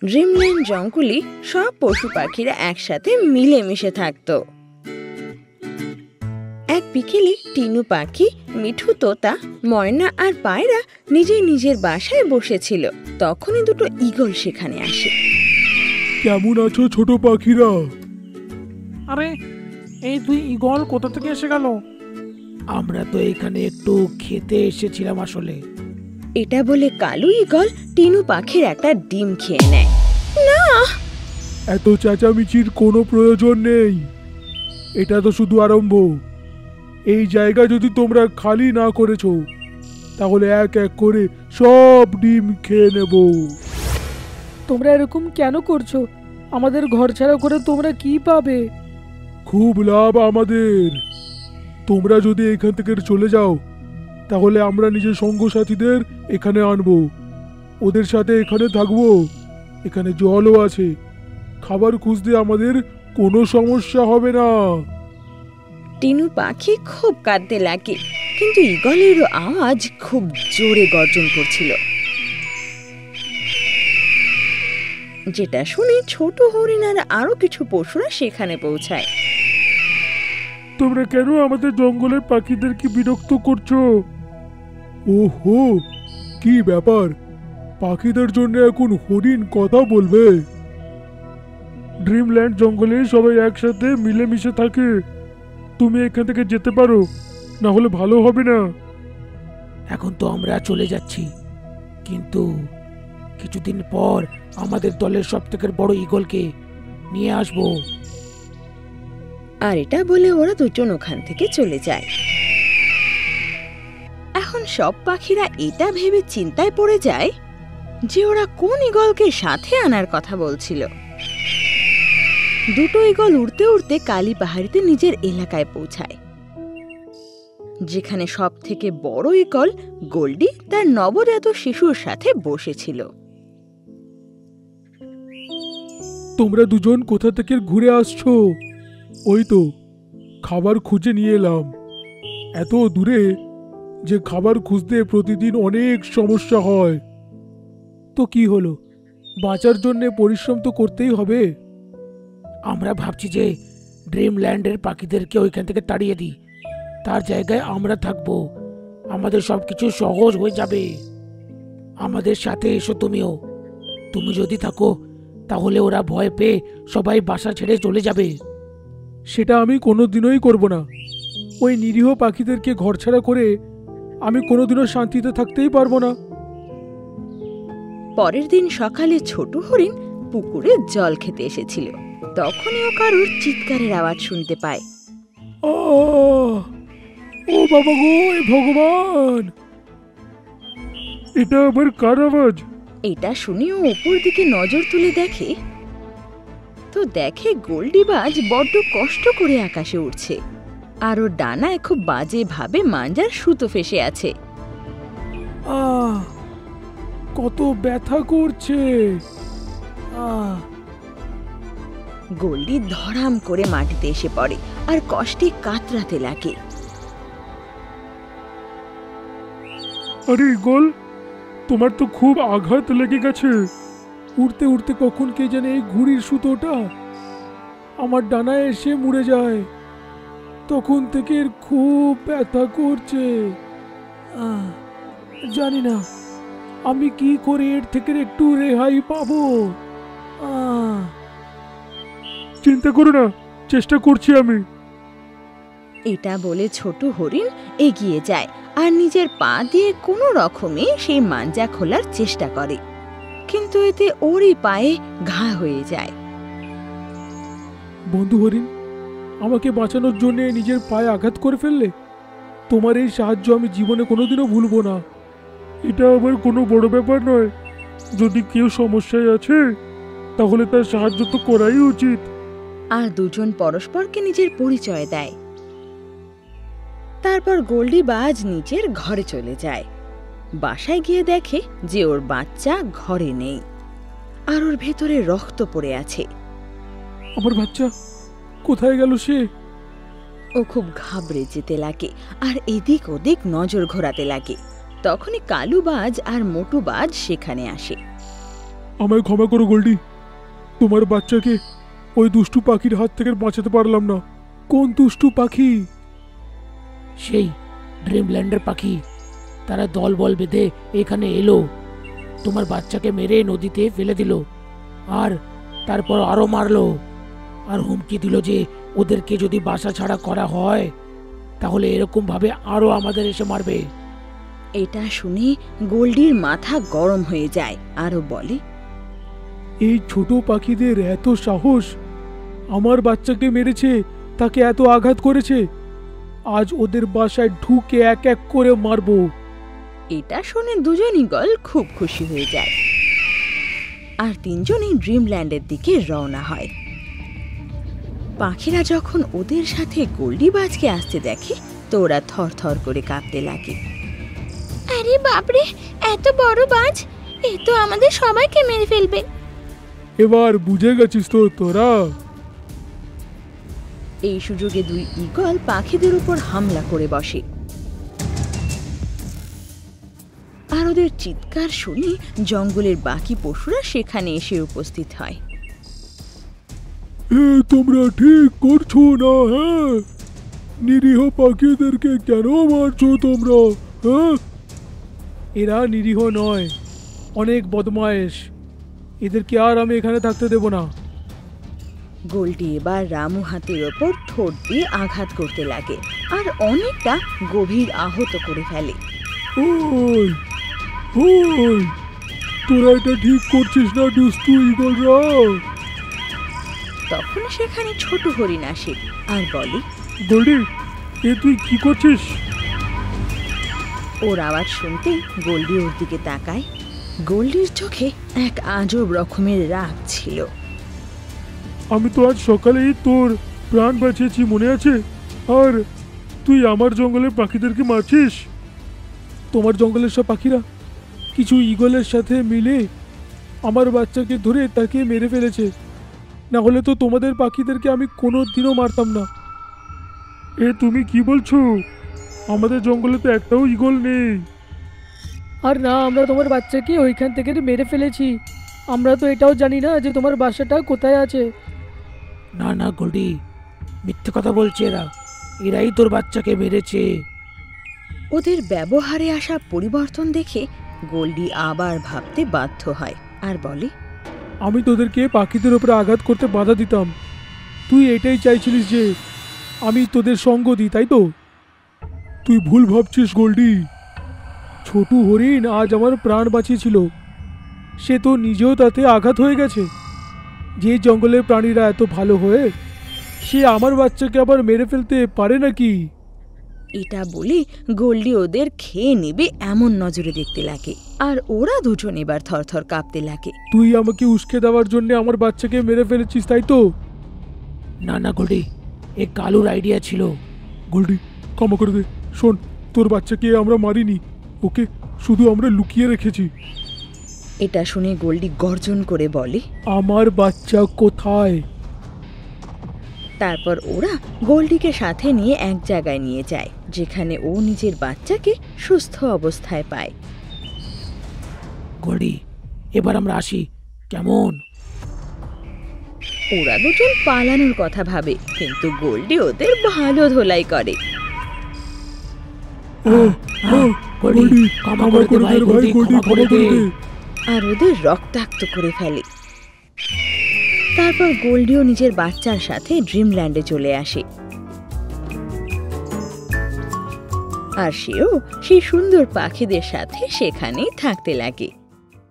Dreamland জঙ্গলে সব পশু পাখিরা একসাথে মিলেমিশে থাকতো। এক বিকেলে টিনু পাখি, মিঠু তোতা, ময়না আর পায়রা নিজের বাসায় বসেছিল। তখনই দুটো ঈগল সেখানে আসে। কেমন আছো ছোট পাখিরা? আরে এই দুই ঈগল কোথা থেকে এসে গেল? আমরা তো এখানে একটু খেতে এসেছিলাম আসলে। এটা বলে কালু ঈগল টিনু পাখির একটা ডিম খেয়ে নেয়। না, এত চেঁচামেচির কোনো প্রয়োজন নেই, এটা তো শুধু আরম্ভ। এই জায়গা যদি তোমরা খালি না করেছো তাহলে এক এক করে সব ডিম খেয়ে নেব। তোমরা এরকম কেন করছো? আমাদের ঘর ছাড়া করে তোমরা কি পাবে? খুব লাভ আমাদের। তোমরা যদি এখান থেকে চলে যাও তাহলে আমরা নিজের সঙ্গসাথীদের এখানে আনবো, ওদের সাথে এখানে থাকবো। এখানে জলও আছে, খাবার খুঁজতে আমাদের কোনো সমস্যা হবে না। টিনু পাখি খুব কাঁদতে লাগে, কিন্তু ঈগলেরও আওয়াজ খুব জোরে গর্জন করছিল। যেটা শুনে ছোট হরিণ আর আরো কিছু পশুরা সেখানে পৌঁছায়। তোমরা কেন আমাদের জঙ্গলের পাখিদেরকে বিরক্ত করছো? ওহো, কি ব্যাপার? পাখিদের জন্য এখন হরিণ কথা বলবে? ড্রিমল্যান্ড জঙ্গলে সবাই একসাথে মিলেমিশে থাকে। তুমি এখান থেকে যেতে পারো, না হলে ভালো হবে না। এখন তো আমরা চলে যাচ্ছি, কিন্তু কিছুদিন পর আমাদের দলের সবথেকে বড় ঈগলকে নিয়ে আসবো। আর এটা বলে ওরা দুজন ওখান থেকে চলে যায়। এখন সব পাখিরা এটা ভেবে চিন্তায় পড়ে যায় যে ওরা কোন ঈগলকে সাথে আনার কথা বলছিল। দুটো ঈগল উড়তে উড়তে কালী পাহাড়িতে নিজের এলাকায় পৌঁছায়, যেখানে সব থেকে বড় ঈগল গোল্ডি তার নবজাত শিশুর সাথে বসেছিল। তোমরা দুজন কোথা থেকে ঘুরে আসছো? ওই তো খাবার খুঁজে নিয়ে এলাম। এত দূরে যে খাবার খুঁজতে প্রতিদিন অনেক সমস্যা হয়। তো কি হলো, বাঁচার জন্য পরিশ্রম তো করতেই হবে। আমরা ভাবছি যে ড্রিমল্যান্ডের পাখিদেরকে ওইখান থেকে তাড়িয়ে দিই, তার জায়গায় আমরা থাকবো। আমাদের সবকিছু সহজ হয়ে যাবে। আমাদের সাথে এসো তুমিও। তুমি যদি থাকো তাহলে ওরা ভয় পেয়ে সবাই বাসা ছেড়ে চলে যাবে। সেটা আমি কোনোদিনই করব না। ওই নিরীহ পাখিদেরকে ঘরছাড়া করে আমি কোনোদিনও শান্তিতে থাকতেই পারবো না। পরের দিন সকালে ছোট হরিণ পুকুরে জল খেতে এসেছিল। তখনই ও কারুর চিৎকারের আওয়াজ শুনতে পায়। ও বাবা গো, ভগবান, এটা আবার কার আওয়াজ? এটা শুনে ও উপর দিকে নজর তুলে দেখে তো দেখে গোল্ডিবাজ বড্ড কষ্ট করে আকাশে উঠছে, আর ওর ডানায় খুব বাজে ভাবে মাঞ্জার সুতো ফেসে আছে। কত ব্যথা করছে। গোল্ডি ধরাম করে মাটিতে এসে পড়ে আর কষ্টে কাতরাতে লাগে। আরে ঈগল, তোমার তো খুব আঘাত লেগে গেছে। উড়তে উড়তে কখন কে জানে এই ঘুড়ির সুতোটা আমার ডানায় এসে মুড়ে যায়। তখন থেকে এর খুব ব্যথা করছে। জানি না আমি কি করে এর থেকে একটু রেহাই পাবো। চিন্তা করো না, চেষ্টা করছি আমি। এটা বলে ছোট হরিণ এগিয়ে যায় আর নিজের পা দিয়ে কোনো রকমে সেই মাঞ্জা খোলার চেষ্টা করে, কিন্তু এতে ওরই পায়ে ঘা হয়ে যায়। বন্ধু হরিণ, আমাকে বাঁচানোর জন্য নিজের পায়ে আঘাত করে ফেললে। তোমার এই সাহায্য আমি জীবনে কোনোদিনও ভুলবো না। এটা আবার কোনো বড় ব্যাপার নয়। যদি কেউ সমস্যায় আছে তাহলে তার সাহায্য তো করাই উচিত। আর দুজন পরস্পরকে নিজের পরিচয় দেয়। তারপর গোল্ডিবাজ নিজের ঘরে চলে যায়। বাসায় গিয়ে দেখে যে ওর বাচ্চা ঘরে নেই আর ওর ভেতরে রক্ত পড়ে আছে। আমার বাচ্চা কোথায় গেল সে? ও খুব ঘাবড়ে যেতে লাগে আর এদিক ওদিক নজর ঘোরাতে লাগে। তখনই কালুবাজ আর মোটুবাজ সেখানে আসে। আমায় ক্ষমা করো গোল্ডি, তোমার বাচ্চাকে ওই দুষ্টু পাখির হাত থেকে বাঁচাতে পারলাম না। কোন দুষ্টু পাখি? সেই ড্রিমল্যান্ডের পাখি। তারা দলবল বেঁধে এখানে এলো, তোমার বাচ্চাকে মেরে নদীতে ফেলে দিল, আর তারপর আরো মারলো, আর হুমকি দিল যে ওদেরকে যদি বাসা ছাড়া করা হয় তাহলে এরকম ভাবে আরো আমাদের এসে মারবে। এটা শুনে গোল্ডির মাথা গরম হয়ে যায়, আরও বলে, এই ছোট পাখিদের এত সাহস! আমার বাচ্চাকে মেরেছে, তাকে এত আঘাত করেছে, আজ ওদের বাসায় ঢুকে এক এক করে মারবো। এটা শুনে দুজন ঈগল খুব খুশি হয়ে যায়, আর তিনজনই ড্রিমল্যান্ডের দিকে রওনা হয়। পাখিরা যখন ওদের সাথে গোল্ডিবাজকে আসতে দেখে তো ওরা থরথর করে কাঁপতে লাগে। আরে বাপরে, এত বড় বাজ! এ তো আমাদের সবাইকে মেরে ফেলবে। এবার বুঝে গেছিস তো তোরা? এই সুযোগে দুই ঈগল পাখিদের উপর হামলা করে বসে, আর ওদের চিৎকার শুনে জঙ্গলের বাকি পশুরা সেখানে এসে উপস্থিত হয়। তোমরা ঠিক করছো না, হ্যাঁ? নিরীহ পাখিদেরকে কেন মারছো তোমরা? হ্যাঁ, এরা নিরীহ নয়, অনেক বদমায়েশ। এদেরকে আর আমি এখানে থাকতে দেব না। গোল্ডি এবার রামু হাতির ওপর ঠোঁট দিয়ে আঘাত করতে লাগে, আর অনেকটা গভীর আহত করে ফেলে। ওই ওই, তোরা এটা ঠিক করছিস না দুষ্টু ঈগলরা। তখন সেখানে ছোট হরিণ আসে আর বলে, গোল্ডি, এ তুই কি করছিস? ওর আওয়াজ শুনতেই গোল্ডি ওর দিকে তাকায়। গোল্ডির চোখে এক আজব রকমের রাগ ছিল। আমি তো আজ সকালেই তোর প্রাণ বাঁচিয়েছি, মনে আছে? আর তুই আমার জঙ্গলের পাখিদেরকে মারছিস। তোমার জঙ্গলের সব পাখিরা কিছু ঈগলের সাথে মিলে আমার বাচ্চাকে ধরে তাকে মেরে ফেলেছে, না হলে তো তোমাদের পাখিদেরকে আমি কোনোদিনও মারতাম না। এ তুমি কি বলছো? আমাদের জঙ্গলে তো একটাও ঈগল নেই। আর না, আমরা তোমার বাচ্চাকে ওইখান থেকে মেরে ফেলেছি। আমরা তো এটাও জানি না যে তোমার বাসাটা কোথায় আছে। না না গোল্ডি, মিথ্যে কথা বলছে এরা, এরাই তোর বাচ্চাকে মেরেছে। ওদের ব্যবহারে আসা পরিবর্তন দেখে গোল্ডি আবার ভাবতে বাধ্য হয় আর বলে, আমি তোদেরকে পাখিদের উপরে আঘাত করতে বাধা দিতাম, তুই এটাই চাইছিলিস যে আমি তোদের সঙ্গ দিই, তাই তো? তুই ভুল ভাবছিস গোল্ডি। ছোট হরিণ আজ আমার প্রাণ বাঁচিয়েছিল, সে তো নিজেও তাতে আঘাত হয়ে গেছে। যে জঙ্গলের প্রাণীরা এত ভালো হয়ে সে আমার বাচ্চাকে আবার মেরে ফেলতে পারে নাকি? এটা বলে গোল্ডি ওদের খেয়ে নেবে এমন নজরে দেখতে লাগে, আর ওরা দুজন এবার থরথর কাঁপতে লাগে। তুই আমাকে উস্কে দেওয়ার জন্য আমার বাচ্চাকে মেরে ফেলেছিস, তাই তো? না না গোল্ডি, এ কালুর আইডিয়া ছিল। গোল্ডি, ক্ষমা করে দে। শোন, তোর বাচ্চাকে আমরা মারিনি, ওকে শুধু আমরা লুকিয়ে রেখেছি। এটা শুনে গোল্ডি গর্জন করে বলে, আমার বাচ্চা কোথায়? তারপর ওরা গোল্ডিকে সাথে নিয়ে এক জায়গায় নিয়ে যায়, যেখানে ও নিজের বাচ্চাকে সুস্থ অবস্থায় পায়। গোল্ডি, এবার আমরা আসি, কেমন? ওরা দুজন পালানোর কথা ভাবে, কিন্তু গোল্ডি ওদের ভালো ধোলাই করে। গোল্ডি, ক্ষমা করে দে ভাই, গোল্ডি, ক্ষমা করে দে। আর ওদের রক্তাক্ত করে ফেলে। তারপর গোল্ডিও নিজের বাচ্চার সাথে ড্রিমল্যান্ডে চলে আসে, আর সেও সেই সুন্দর পাখিদের সাথে সেখানেই থাকতে লাগে।